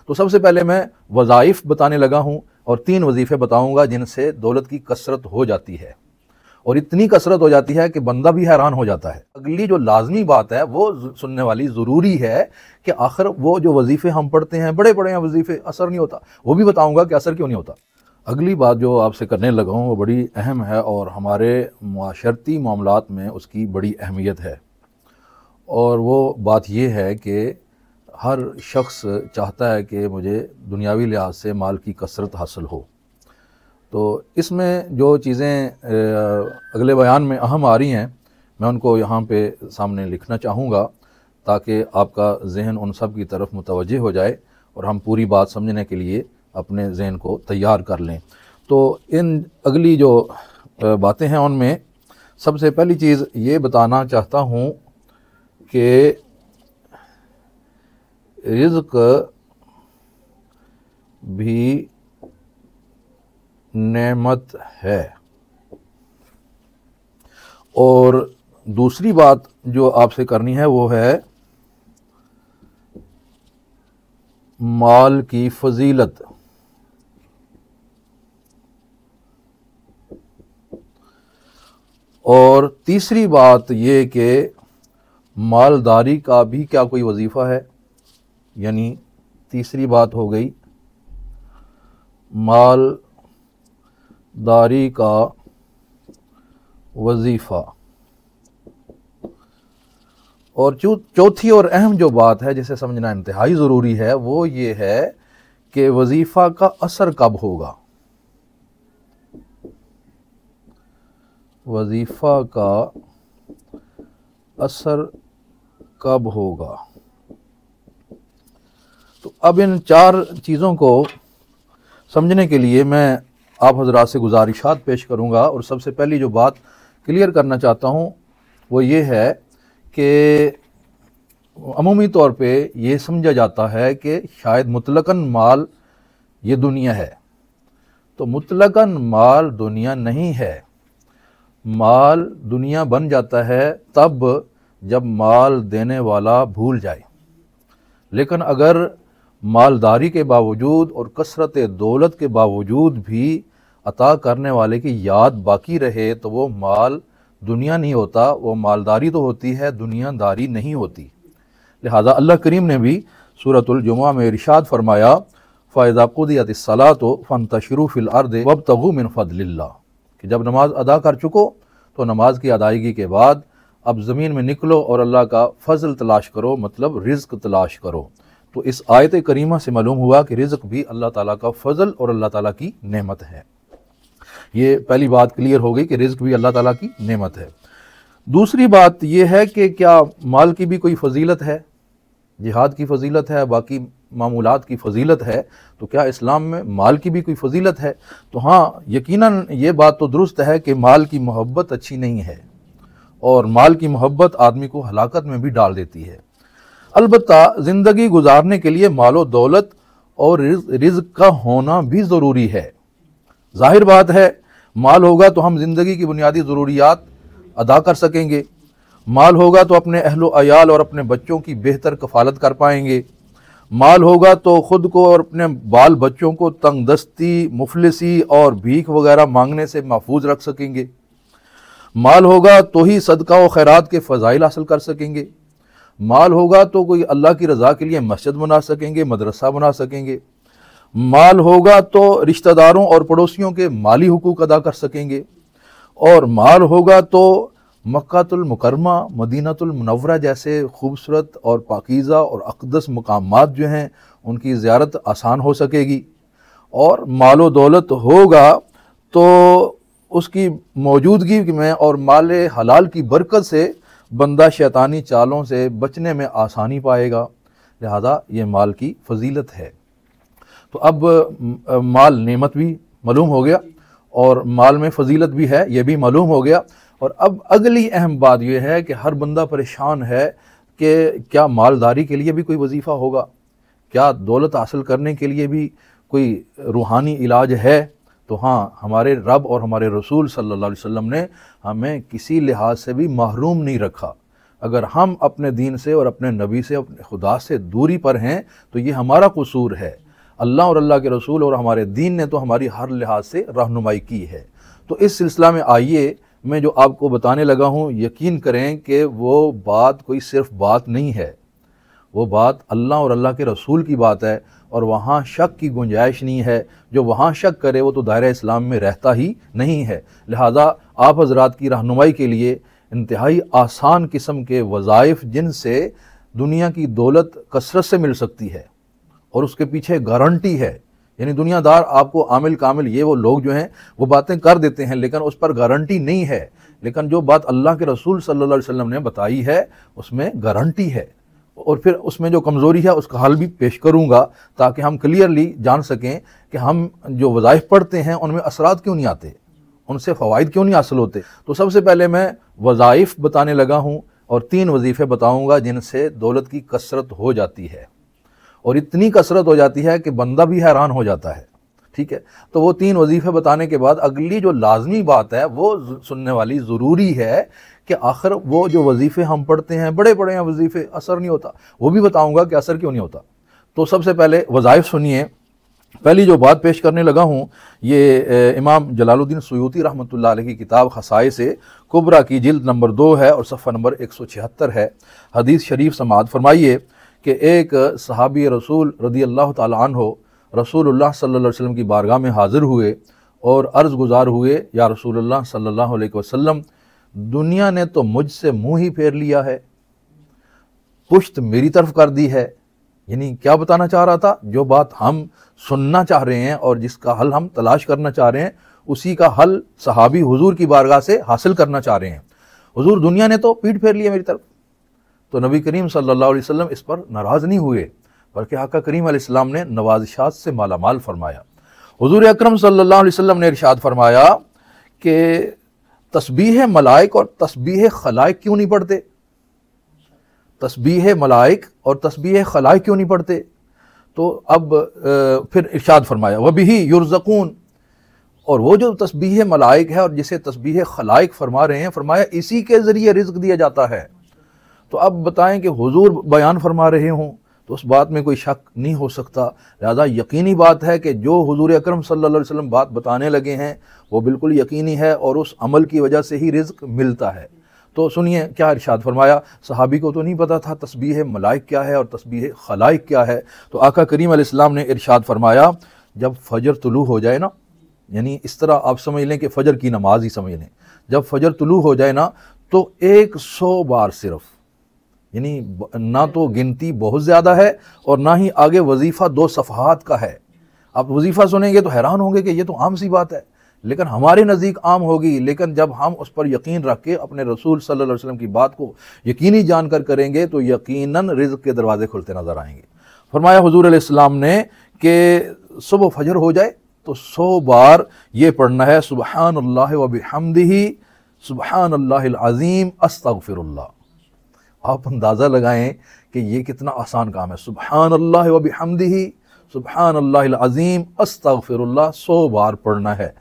तो सबसे पहले मैं वज़ाइफ बताने लगा हूँ और 3 वजीफ़े बताऊँगा जिनसे दौलत की कसरत हो जाती है, और इतनी कसरत हो जाती है कि बंदा भी हैरान हो जाता है। अगली जो लाजमी बात है वो सुनने वाली ज़रूरी है कि आखिर वो जो वजीफ़े हम पढ़ते हैं, बड़े बड़े हैं वजीफ़े, असर नहीं होता, वो भी बताऊँगा कि असर क्यों नहीं होता। अगली बात जो आपसे करने लगा हूँ वो बड़ी अहम है और हमारे माशरती मामलात में उसकी बड़ी अहमियत है, और वो बात ये है कि हर शख्स चाहता है कि मुझे दुनियावी लिहाज से माल की कसरत हासिल हो। तो इसमें जो चीज़ें अगले बयान में अहम आ रही हैं, मैं उनको यहाँ पे सामने लिखना चाहूँगा ताकि आपका जहन उन सब की तरफ मुतवज्जे हो जाए और हम पूरी बात समझने के लिए अपने जहन को तैयार कर लें। तो इन अगली जो बातें हैं उनमें सबसे पहली चीज़ ये बताना चाहता हूँ कि रिज़्क़ भी नेमत है, और दूसरी बात जो आपसे करनी है वो है माल की फजीलत। और तीसरी बात ये कि मालदारी का भी क्या कोई वजीफ़ा है, यानी तीसरी बात हो गई मालदारी का वजीफ़ा। और चौथी और अहम जो बात है जिसे समझना इंतहाई ज़रूरी है वो ये है कि वजीफ़ा का असर कब होगा, वजीफ़ा का असर कब होगा। तो अब इन 4 चीज़ों को समझने के लिए मैं आप हज़रात से गुजारिशात पेश करूँगा, और सबसे पहली जो बात क्लियर करना चाहता हूँ वो ये है कि अमूमी तौर पे ये समझा जाता है कि शायद मुतलकन माल ये दुनिया है। तो मुतलकन माल दुनिया नहीं है। माल दुनिया बन जाता है तब जब माल देने वाला भूल जाए। लेकिन अगर मालदारी के बावजूद और कसरत दौलत के बावजूद भी अता करने वाले की याद बाकी रहे तो वो माल दुनिया नहीं होता, वो मालदारी तो होती है, दुनियादारी नहीं होती। लिहाजा अल्लाह करीम ने भी सूरतुल जुमा में इरशाद फरमाया फ़इज़ा क़ुदियतिस सलातु फ़ंतशिरू फ़िल अर्दि वब्तगू मिन फ़ज़लिल्लाह, कि जब नमाज अदा कर चुको तो नमाज की अदायगी के बाद अब ज़मीन में निकलो और अल्लाह का फ़ज़ल तलाश करो, मतलब रिज़्क़ तलाश करो। तो इस आयत करीमा से मालूम हुआ कि रिज़्क़ भी अल्लाह ताला का फ़ज़ल और अल्लाह ताला की नेमत है। ये पहली बात क्लियर हो गई कि रिज़्क़ भी अल्लाह ताला की नेमत है। दूसरी बात यह है कि क्या माल की भी कोई फ़जीलत है, जिहाद की फ़जीलत है, बाकी मामूलात की फ़जीलत है, तो क्या इस्लाम में माल की भी कोई फ़जीलत है? तो हाँ, यकीनन ये बात तो दुरुस्त है कि माल की मोहब्बत अच्छी नहीं है, और माल की मोहब्बत आदमी को हलाकत में भी डाल देती है। अलबत्ता ज़िंदगी गुजारने के लिए मालो दौलत और रिज़्क़ का होना भी ज़रूरी है। जाहिर बात है माल होगा तो हम ज़िंदगी की बुनियादी ज़रूरियात अदा कर सकेंगे, माल होगा तो अपने अहलो अयाल और अपने बच्चों की बेहतर कफ़ालत कर पाएंगे, माल होगा तो ख़ुद को और अपने बाल बच्चों को तंगदस्ती, मुफलिसी और भीख वगैरह मांगने से महफूज रख सकेंगे, माल होगा तो ही सदका व खैरात के फ़ज़ाइल हासिल कर सकेंगे, माल होगा तो कोई अल्लाह की रज़ा के लिए मस्जिद बना सकेंगे, मदरसा बना सकेंगे, माल होगा तो रिश्तेदारों और पड़ोसियों के माली हुकूक अदा कर सकेंगे, और माल होगा तो मक्कातुल मुकरमा, मदीनातुल मुनव्वरा जैसे खूबसूरत और पाकीज़ा और अक़दस मकामात जो हैं उनकी ज़ियारत आसान हो सकेगी। और मालो दौलत होगा तो उसकी मौजूदगी में और माल हलाल की बरकत से बंदा शैतानी चालों से बचने में आसानी पाएगा। लिहाजा ये माल की फ़जीलत है। तो अब माल नेमत भी मालूम हो गया और माल में फ़जीलत भी है, ये भी मालूम हो गया। और अब अगली अहम बात यह है कि हर बंदा परेशान है कि क्या मालदारी के लिए भी कोई वजीफ़ा होगा, क्या दौलत हासिल करने के लिए भी कोई रूहानी इलाज है? तो हाँ, हमारे रब और हमारे रसूल सल्लल्लाहु अलैहि वसल्लम ने हमें किसी लिहाज से भी महरूम नहीं रखा। अगर हम अपने दीन से और अपने नबी से, अपने खुदा से दूरी पर हैं तो ये हमारा कसूर है। अल्लाह और अल्लाह के रसूल और हमारे दीन ने तो हमारी हर लिहाज से रहनुमाई की है। तो इस सिलसिला में आइए मैं जो आपको बताने लगा हूँ, यकीन करें कि वो बात कोई सिर्फ बात नहीं है, वो बात अल्लाह और अल्लाह के रसूल की बात है और वहाँ शक की गुंजाइश नहीं है। जो वहाँ शक करे वो तो दायरा इस्लाम में रहता ही नहीं है। लिहाजा आप हज़रात की रहनुमाई के लिए इंतहाई आसान किस्म के वज़ाइफ जिनसे दुनिया की दौलत कसरत से मिल सकती है और उसके पीछे गारंटी है, यानी दुनियादार आपको आमिल कामिल ये वो लोग जो हैं वो बातें कर देते हैं लेकिन उस पर गारंटी नहीं है। लेकिन जो बात अल्लाह के रसूल सल्लल्लाहु अलैहि वसल्लम ने बताई है उसमें गारंटी है और फिर उसमें जो कमज़ोरी है उसका हल भी पेश करूँगा ताकि हम क्लियरली जान सकें कि हम जो वज़ाइफ पढ़ते हैं उनमें असरात क्यों नहीं आते, उनसे फ़वाइद क्यों नहीं हासिल होते। तो सबसे पहले मैं वज़ाइफ बताने लगा हूँ और 3 वजीफ़े बताऊँगा जिनसे दौलत की कसरत हो जाती है और इतनी कसरत हो जाती है कि बंदा भी हैरान हो जाता है। ठीक है, तो वो 3 वजीफ़े बताने के बाद अगली जो लाजमी बात है वो सुनने वाली ज़रूरी है कि आखिर वो जो वजीफ़े हम पढ़ते हैं, बड़े बड़े हैं वजीफ़े, असर नहीं होता, वो भी बताऊंगा कि असर क्यों नहीं होता। तो सबसे पहले वज़ाइफ सुनिए। पहली जो बात पेश करने लगा हूँ ये इमाम जलालुद्दीन सुयूती रहमतुल्लाह अलैह की किताब खसाइस कुबरा की जिल्द नंबर 2 है और सफ़ा नंबर 176 है। हदीस शरीफ समाअत फरमाइए कि एक सहाबी रसूल रदी अल्लाह ताला अन्हु रसूलुल्लाह सल्लल्लाहु अलैहि वसल्लम की बारगाह में हाज़िर हुए और अर्ज़ गुज़ार हुए, या रसूलुल्लाह सल्लल्लाहु अलैहि वसल्लम, दुनिया ने तो मुझसे मुंह ही फेर लिया है, पुश्त मेरी तरफ कर दी है। यानी क्या बताना चाह रहा था, जो बात हम सुनना चाह रहे हैं और जिसका हल हम तलाश करना चाह रहे हैं उसी का हल सहाबी हुजूर की बारगाह से हासिल करना चाह रहे हैं। हुजूर, दुनिया ने तो पीठ फेर लिया मेरी तरफ। तो नबी करीम सल्लल्लाहु अलैहि वसल्लम इस पर नाराज़ नहीं हुए बल्कि आका करीम अलैहिस्सलाम ने नवाज़िशात से मालामाल फरमाया। हुजूर अकरम सल्लल्लाहु अलैहि वसल्लम ने इरशाद फरमाया कि तस्बीह मलाइक और तस्बीह खलाइक क्यों नहीं पढ़ते, तस्बीह मलाइक और तस्बीह खलाइक क्यों नहीं पढ़ते। तो अब फिर इरशाद फरमाया वबिही युरज़क़ून, और वो जो तस्बीह मलाइक है और जिसे तस्बीह खलाइक फरमा रहे हैं, फरमाया इसी के ज़रिए रिज़्क़ दिया जाता है। तो अब बताएं कि हुजूर बयान फरमा रहे हों तो उस बात में कोई शक नहीं हो सकता। लिहाजा यकीनी बात है कि जो हुजूर अकरम सल्लल्लाहु अलैहि वसल्लम बात बताने लगे हैं वो बिल्कुल यकीनी है और उस अमल की वजह से ही रिज़्क़ मिलता है। तो सुनिए क्या इरशाद फरमाया। सहाबी को तो नहीं पता था तस्बीह मलाइक क्या है और तस्बीह खलाइक क्या है। तो आका करीम अलैहिस्सलाम ने इरशाद फरमाया, जब फजर तुलू हो जाए ना, यानी इस तरह आप समझ लें कि फ़जर की नमाज ही समझ लें, जब फजर तुलू हो जाए ना तो 100 बार सिर्फ, यानी ना तो गिनती बहुत ज़्यादा है और ना ही आगे वजीफ़ा 2 सफ़हात का है। आप वजीफ़ा सुनेंगे तो हैरान होंगे कि ये तो आम सी बात है, लेकिन हमारे नज़दीक आम होगी, लेकिन जब हम उस पर यकीन रख के अपने रसूल सल्लल्लाहु अलैहि वसल्लम की बात को यकीनी जानकर करेंगे तो यकीनन रिज़्क़ के दरवाज़े खुलते नज़र आएंगे। फरमाया हुज़ूर अलैहिस्सलाम ने कि सुबह फजर हो जाए तो 100 बार ये पढ़ना है, सुबहानल्लाह व बिहम्दिही सुबहानल्लाहिल अज़ीम अस्तग़फिरुल्लाह। आप अंदाज़ा लगाएं कि ये कितना आसान काम है। सुबहानल्लाह व बिहम्दिही सुबहानल्लाहिल अज़ीम अस्तग़फिरुल्लाह 100 बार पढ़ना है।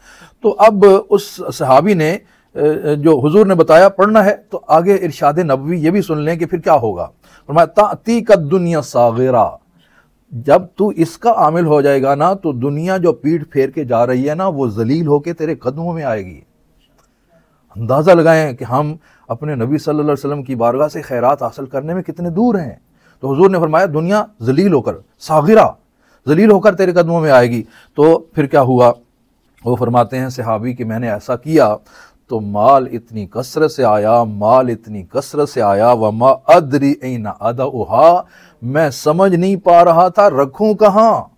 तो अब उस सहाबी ने जो हुजूर ने बताया पढ़ना है, तो आगे इरशाद नबवी ये भी सुन लें कि फिर क्या होगा। फरमाया ताती का दुनिया सागिरा, जब तू इसका आमिल हो जाएगा ना तो दुनिया जो पीठ फेर के जा रही है ना वो जलील होके तेरे कदमों में आएगी। अंदाज़ा लगाएं कि हम अपने नबी सल्लल्लाहु अलैहि वसल्लम की बारगाह से खैरात हासिल करने में कितने दूर हैं। तो हुजूर ने फरमाया दुनिया जलील होकर, सागिरा जलील होकर तेरे कदमों में आएगी। तो फिर क्या हुआ, वो फरमाते हैं सहाबी कि मैंने ऐसा किया तो माल इतनी कसरत से आया, माल इतनी कसरत से आया, वमा अदरी ऐना अदउहा, मैं समझ नहीं पा रहा था रखूं कहाँ।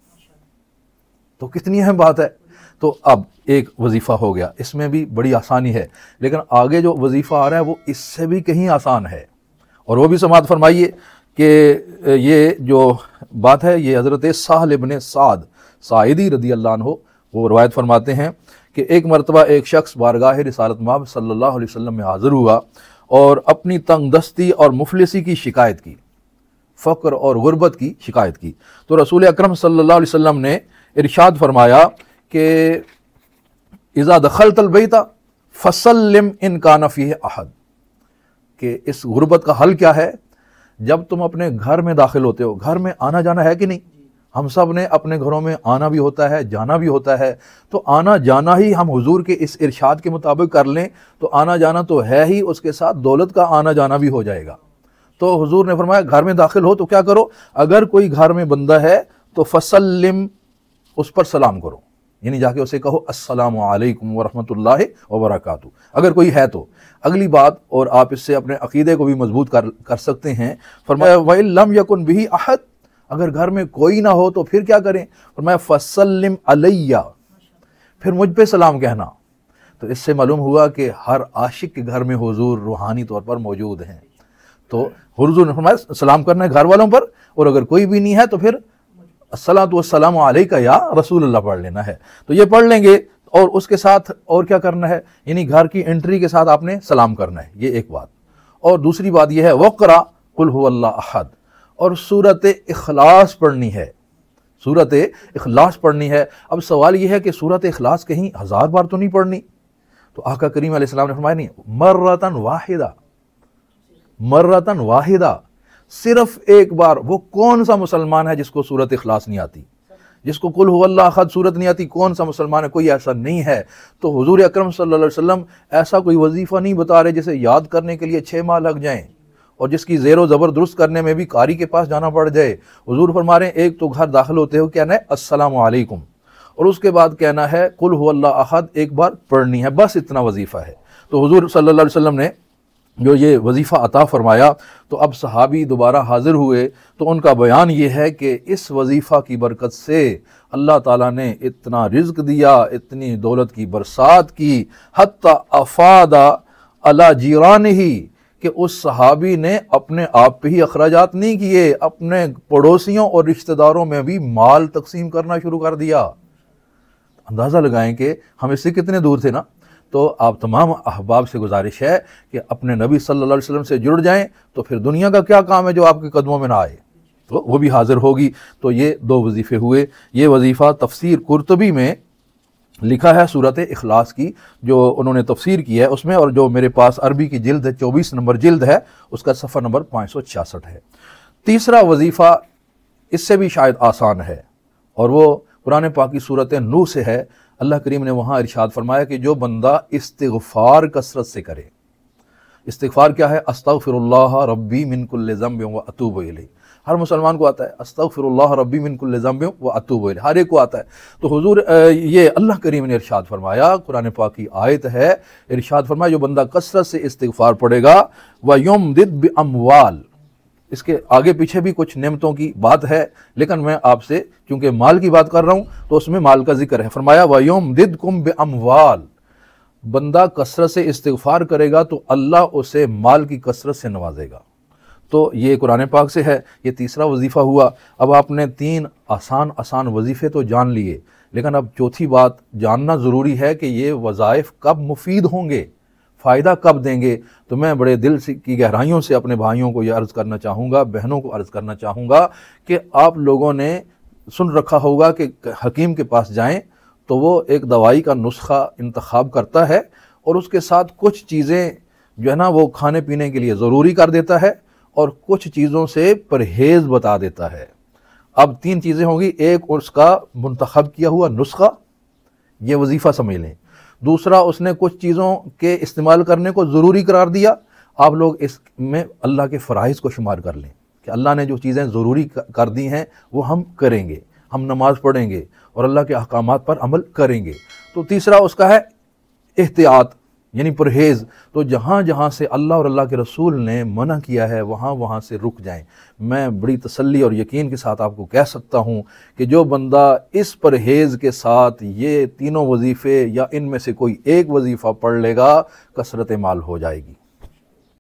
तो कितनी अहम बात है। तो अब एक वजीफ़ा हो गया, इसमें भी बड़ी आसानी है, लेकिन आगे जो वजीफ़ा आ रहा है वो इससे भी कहीं आसान है और वो भी समाअत फरमाइए कि ये जो बात है ये हज़रत साहल इब्न साद साइदी रदी अल्लाह अन्हु वो रवायत फरमाते हैं कि एक मरतबा एक शख्स बारगाह रिसालत माब सल्लल्लाहु अलैहि वसल्लम में हाज़िर हुआ और अपनी तंगदस्ती और मुफलिसी की शिकायत की, फ़क्र और गुर्बत की शिकायत की। तो रसूल अकरम सल्लल्लाहु अलैहि वसल्लम ने इरशाद फरमाया कि इज़ा दखलतल बैता फसल्लिम इन कान फ़ीह अहद, कि इस गुर्बत का हल क्या है। जब तुम अपने घर में दाखिल होते हो, घर में आना जाना है कि नहीं, हम सब ने अपने घरों में आना भी होता है, जाना भी होता है। तो आना जाना ही हम हुजूर के इस इरशाद के मुताबिक कर लें तो आना जाना तो है ही, उसके साथ दौलत का आना जाना भी हो जाएगा। तो हुजूर ने फरमाया घर में दाखिल हो तो क्या करो, अगर कोई घर में बंदा है तो फसल्लिम, उस पर सलाम करो, यानी जाके उसे कहो अस्सलामु अलैकुम व रहमतुल्लाहि व बरकातहू, अगर कोई है तो। अगली बात, और आप इससे अपने अकीदे को भी मजबूत कर सकते हैं, फरमाया व इन लम यकुन बिही अहद, अगर घर में कोई ना हो तो फिर क्या करें, फरमाया फसल्लिम अलैया, फिर मुझ पे सलाम कहना। तो इससे मालूम हुआ कि हर आशिक के घर में हुजूर रूहानी तौर पर मौजूद हैं। तो हुजूर ने फरमाया सलाम करना है घर वालों पर, और अगर कोई भी नहीं है तो फिर अस्सलातु वस्सलामु अलैका या रसूलल्लाह पढ़ लेना है। तो ये पढ़ लेंगे, और उसके साथ और क्या करना है, यानी घर की एंट्री के साथ आपने सलाम करना है, ये एक बात। और दूसरी बात यह है वक़रा कुल हुवल्लाहु अहद, और सूरत इखलास पढ़नी है, सूरत इखलास पढ़नी है। अब सवाल यह है कि सूरत इखलास कहीं 1000 बार तो नहीं पढ़नी। तो आका करीम अलैहिस्सलाम ने फरमाया नहीं, मर्रतन वाहिदा, मर्रतन वाहिदा, सिर्फ एक बार। वो कौन सा मुसलमान है जिसको सूरत इखलास नहीं आती, जिसको कुल हुवल्लाहु अहद सूरत नहीं आती? कौन सा मुसलमान है? कोई ऐसा नहीं है। तो हुजूर अकरम सल्लल्लाहु अलैहि वसल्लम ऐसा कोई वजीफा नहीं बता रहे जिसे याद करने के लिए 6 माह लग जाएं और जिसकी ज़ेरो ज़बर दुरुस्त करने में भी कारी के पास जाना पड़ जाए। हुजूर फरमा रहे हैं एक तो घर दाखिल होते हो कहना है अस्सलामु अलैकुम, और उसके बाद कहना है कुल हुवल्लाहु अहद एक बार पढ़नी है, बस इतना वजीफ़ा है। तो हुजूर सल्लल्लाहु अलैहि वसल्लम ने जो ये वजीफ़ा अता फरमाया, तो अब सहाबी दोबारा हाजिर हुए तो उनका बयान ये है कि इस वजीफ़ा की बरकत से अल्लाह ताला ने इतना रिज़्क दिया, इतनी दौलत की बरसात की, हत्ता अफादा अला जीरानिही, कि उस सहाबी ने अपने आप पे ही अखराजात नहीं किए, अपने पड़ोसियों और रिश्तेदारों में भी माल तकसीम करना शुरू कर दिया। अंदाज़ा लगाएं कि हम इससे कितने दूर थे ना। तो आप तमाम अहबाब से गुजारिश है कि अपने नबी सल्लल्लाहु अलैहि वसल्लम से जुड़ जाएं, तो फिर दुनिया का क्या काम है जो आपके कदमों में ना आए, तो वो भी हाजिर होगी। तो ये 2 वजीफ़े हुए। ये वजीफ़ा तफसीर कुर्तुबी में लिखा है सूरत इखलास की, जो उन्होंने तफसीर की है उसमें, और जो मेरे पास अरबी की जिल्द है 24 नंबर जिल्द है, उसका सफ़र नंबर 566 है। तीसरा वजीफ़ा इससे भी शायद आसान है, और वो कुरान पाक की सूरत नूह से है। अल्लाह करीम ने वहाँ इरशाद फरमाया कि जो बंदा इस्तिग़फ़ार कसरत से करे। इस्तिग़फ़ार क्या है? अस्तग़फ़िरुल्लाह रब्बी मिन कुल्लि ज़ंबिन व अतूबु इलैह। हर मुसलमान को आता है अस्तग़फ़िरुल्लाह रब्बी मिन कुल्लि ज़ंबिन व अतूबु इलैह, हर एक को आता है। तो हुजूर ये अल्लाह करीम ने इरशाद फरमाया, कुरान पाक की आयत है, इरशाद फरमाया जो बंदा कसरत से इस्तिग़फ़ार पढ़ेगा व युमदिद बिअमवाल, इसके आगे पीछे भी कुछ नेमतों की बात है, लेकिन मैं आपसे चूंकि माल की बात कर रहा हूँ तो उसमें माल का जिक्र है। फरमाया वयुमदिदकुम बिअमवाल, बंदा कसरत से इस्तिग़फ़ार करेगा तो अल्लाह उसे माल की कसरत से नवाजेगा। तो ये कुरान पाक से है। ये तीसरा वजीफ़ा हुआ। अब आपने 3 आसान आसान वजीफ़े तो जान लिए, लेकिन अब चौथी बात जानना ज़रूरी है कि ये वज़ाइफ कब मुफीद होंगे, फ़ायदा कब देंगे। तो मैं बड़े दिल से की गहराइयों से अपने भाइयों को यह अर्ज़ करना चाहूँगा, बहनों को अर्ज़ करना चाहूँगा कि आप लोगों ने सुन रखा होगा कि हकीम के पास जाएं तो वो एक दवाई का नुस्खा इंतखाब करता है, और उसके साथ कुछ चीज़ें जो है ना वो खाने पीने के लिए ज़रूरी कर देता है, और कुछ चीज़ों से परहेज़ बता देता है। अब 3 चीज़ें होंगी, एक उसका मुंतखब किया हुआ नुस्खा, ये वजीफ़ा समझ लें। दूसरा, उसने कुछ चीज़ों के इस्तेमाल करने को ज़रूरी करार दिया। आप लोग इसमें अल्लाह के फ़राइज़ को शुमार कर लें कि अल्लाह ने जो चीज़ें ज़रूरी कर दी हैं वो हम करेंगे, हम नमाज़ पढ़ेंगे और अल्लाह के अहकामात पर अमल करेंगे। तो तीसरा उसका है एहतियात, यानी परहेज़। तो जहाँ जहाँ से अल्लाह और अल्लाह के रसूल ने मना किया है वहाँ वहाँ से रुक जाएं। मैं बड़ी तसल्ली और यकीन के साथ आपको कह सकता हूँ कि जो बंदा इस परहेज़ के साथ ये तीनों वजीफ़े या इनमें से कोई एक वजीफ़ा पढ़ लेगा, कसरत माल हो जाएगी।